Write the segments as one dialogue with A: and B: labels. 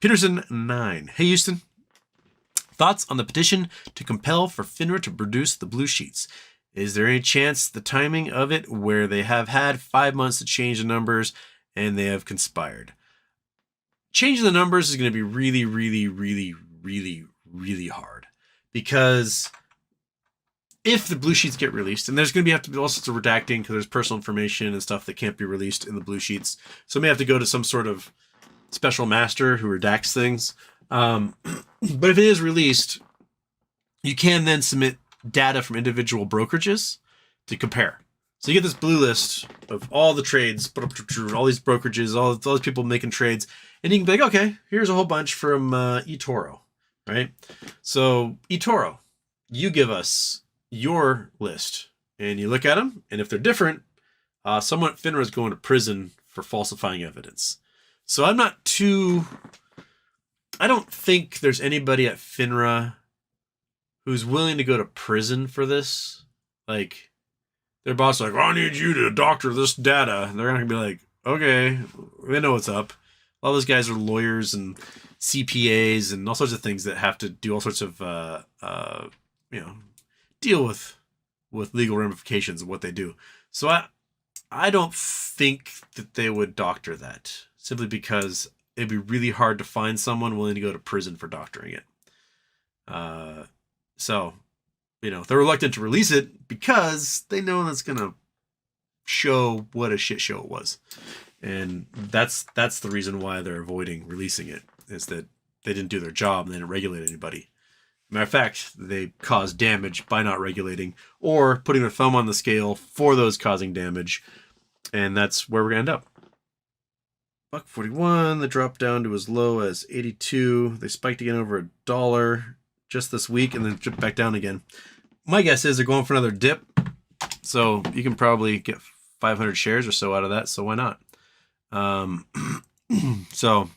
A: Peterson 9. Hey, Houston. Thoughts on the petition to compel for FINRA to produce the blue sheets? Is there any chance the timing of it where they have had 5 months to change the numbers and they have conspired? Changing the numbers is going to be really, really, really, really, really hard, because if the blue sheets get released, and there's going to have to be all sorts of redacting because there's personal information and stuff that can't be released in the blue sheets. So we may have to go to some sort of special master who redacts things. But if it is released, you can then submit data from individual brokerages to compare. So you get this blue list of all the trades, all these brokerages, all those people making trades, and you can be like, okay, here's a whole bunch from eToro, right? So eToro, you give us your list, and you look at them, and if they're different, someone at FINRA is going to prison for falsifying evidence. So I don't think there's anybody at FINRA who's willing to go to prison for this. Like, their boss is like, I need you to doctor this data. And they're going to be like, okay, we know what's up. All those guys are lawyers and CPAs and all sorts of things that have to do all sorts of, deal with legal ramifications of what they do. So I don't think that they would doctor that, simply because it'd be really hard to find someone willing to go to prison for doctoring it. So, they're reluctant to release it because they know that's going to show what a shit show it was. And that's the reason why they're avoiding releasing it, is that they didn't do their job and they didn't regulate anybody. Matter of fact, they caused damage by not regulating or putting their thumb on the scale for those causing damage. And that's where we're going to end up. $1.41, they dropped down to as low as 82. They spiked again over $1 just this week and then dipped back down again. My guess is they're going for another dip. So you can probably get 500 shares or so out of that. So why not? So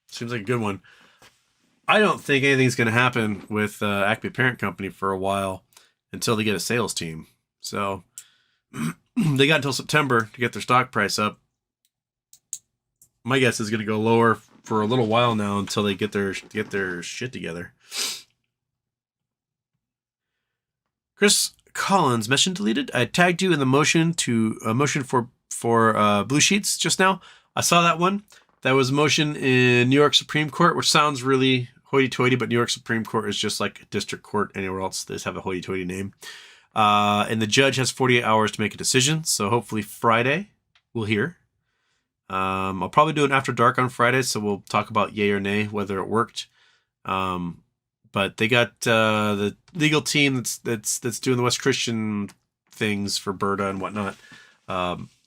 A: seems like a good one. I don't think anything's going to happen with Acme Parent Company for a while until they get a sales team. So they got until September to get their stock price up. My guess is going to go lower for a little while now until they get their shit together. Chris Collins, mission deleted. I tagged you in the motion for blue sheets just now. I saw that one. That was a motion in New York Supreme Court, which sounds really hoity-toity, but New York Supreme Court is just like a district court anywhere else. They just have a hoity-toity name. And the judge has 48 hours to make a decision. So hopefully Friday we'll hear. I'll probably do an after dark on Friday, so we'll talk about yay or nay, whether it worked. But they got the legal team that's doing the West Christian things for Berta and whatnot.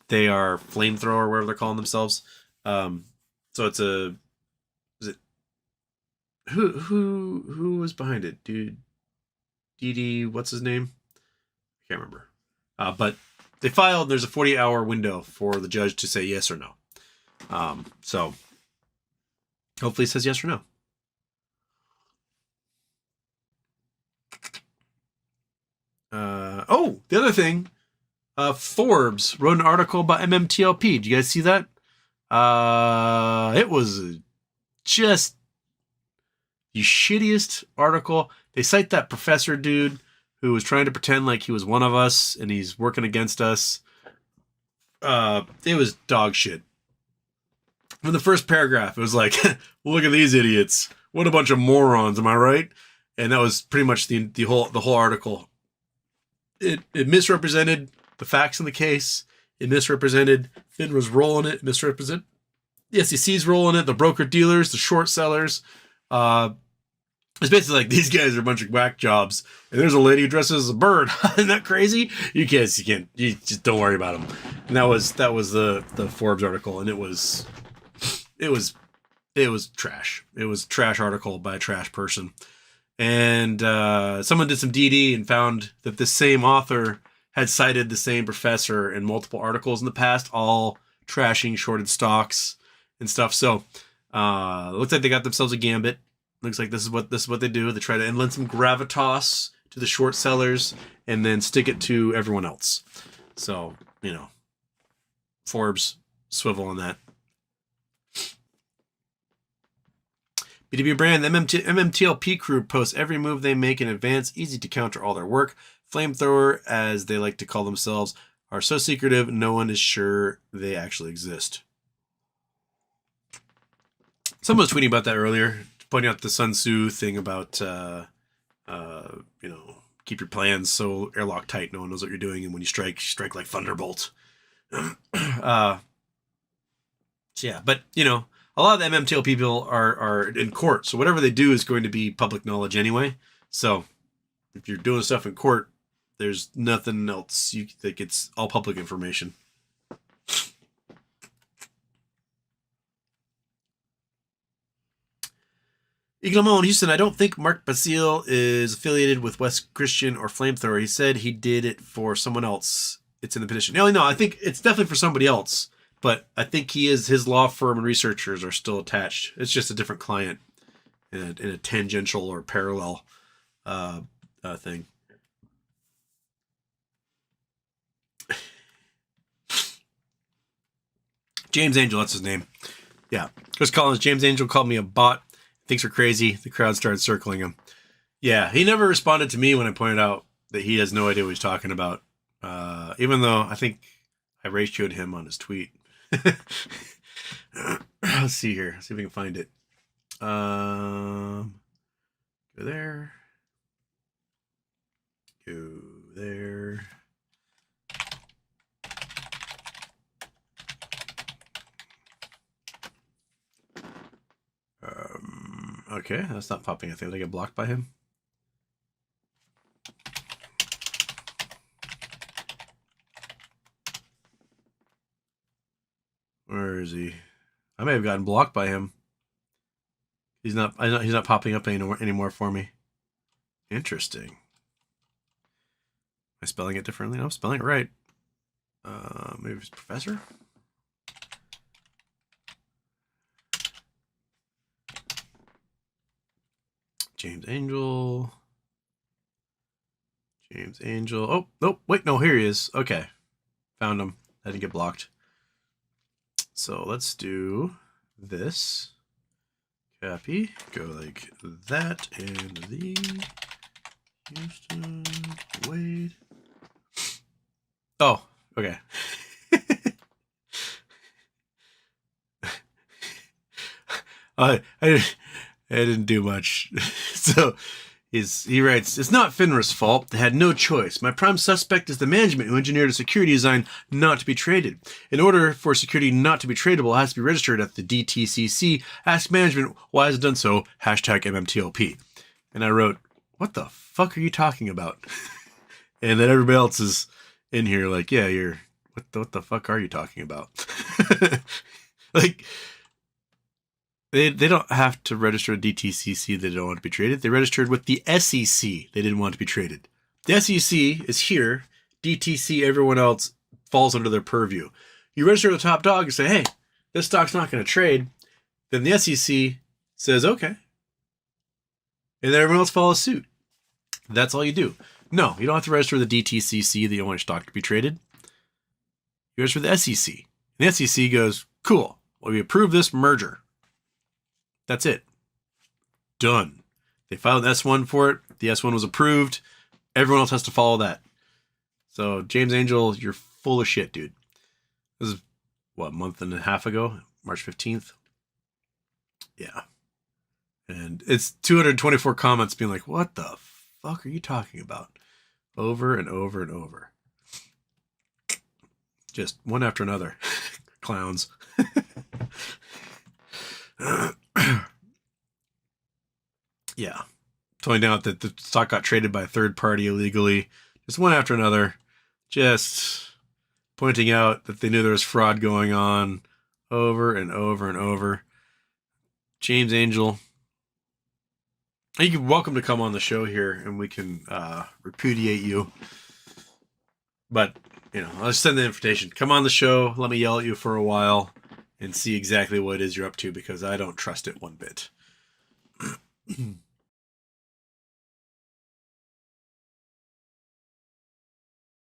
A: They are Flamethrower, whatever they're calling themselves. So it's who was behind it, dude? Didi, what's his name? I can't remember. But they filed. There's a 48-hour window for the judge to say yes or no. So hopefully it says yes or no. The other thing, Forbes wrote an article about MMTLP. Did you guys see that? It was just the shittiest article. They cite that professor dude who was trying to pretend like he was one of us and he's working against us. It was dog shit. In the first paragraph, it was like, look at these idiots. What a bunch of morons, am I right? And that was pretty much the whole article. It misrepresented the facts in the case. It misrepresented FINRA's role in it. Misrepresented the SEC's role in it. The broker dealers, the short sellers. It's basically like these guys are a bunch of whack jobs, and there's a lady who dresses as a bird. Isn't that crazy? You just don't worry about them. And that was the Forbes article, and it was trash. It was a trash article by a trash person. And someone did some DD and found that the same author had cited the same professor in multiple articles in the past, all trashing shorted stocks and stuff. So it looks like they got themselves a gambit. Looks like this is what they do. They try to lend some gravitas to the short sellers and then stick it to everyone else. So, Forbes, swivel on that. B2B brand, the MMTLP crew posts every move they make in advance, easy to counter all their work. Flamethrower, as they like to call themselves, are so secretive, no one is sure they actually exist. Someone was tweeting about that earlier, pointing out the Sun Tzu thing about, keep your plans so airlock tight, no one knows what you're doing, and when you strike like thunderbolt. So yeah, but a lot of the MMTL people are in court, so whatever they do is going to be public knowledge anyway. So if you're doing stuff in court, there's nothing else that gets all public information. Eagle Mo in Houston, I don't think Mark Basile is affiliated with West Christian or Flamethrower. He said he did it for someone else. It's in the petition. No, I think it's definitely for somebody else. But I think his law firm and researchers are still attached. It's just a different client in a tangential or parallel thing. James Angel, that's his name. Yeah. Chris Collins, James Angel called me a bot. Thinks we're crazy. The crowd started circling him. Yeah, he never responded to me when I pointed out that he has no idea what he's talking about. Even though I think I ratioed him on his tweet. Let's see here. See if we can find it. Go there. Go there. Okay, that's not popping. I think did I get blocked by him. Where is he? I may have gotten blocked by him. He's not popping up anymore for me. Interesting. Am I spelling it differently? No, I'm spelling it right. Maybe it's Professor? James Angel. Oh, nope. Wait, no, here he is. Okay. Found him. I didn't get blocked. So let's do this. Copy. Go like that. And the Houston Wade. Oh, okay. I didn't do much. So he writes, it's not FINRA's fault. They had no choice. My prime suspect is the management who engineered a security design not to be traded. In order for security not to be tradable, it has to be registered at the DTCC. Ask management why has it done so. Hashtag MMTLP. And I wrote, what the fuck are you talking about? And then everybody else is in here like, yeah, what the fuck are you talking about? Like, They don't have to register a DTCC. They don't want to be traded. They registered with the SEC. They didn't want to be traded. The SEC is here. DTC, everyone else falls under their purview. You register the top dog and say, hey, this stock's not going to trade. Then the SEC says, okay. And then everyone else follows suit. That's all you do. No, you don't have to register with the DTCC that you want your stock to be traded. You register with the SEC. And the SEC goes, cool. Well, we approve this merger. That's it. Done. They filed an S1 for it. The S1 was approved. Everyone else has to follow that. So, James Angel, you're full of shit, dude. This is, a month and a half ago? March 15th? Yeah. And it's 224 comments being like, what the fuck are you talking about? Over and over and over. Just one after another. Clowns. Yeah. Pointing out that the stock got traded by a third party illegally. Just one after another. Just pointing out that they knew there was fraud going on over and over and over. James Angel, you're welcome to come on the show here and we can repudiate you. But, I'll send the invitation. Come on the show. Let me yell at you for a while and see exactly what it is you're up to because I don't trust it one bit.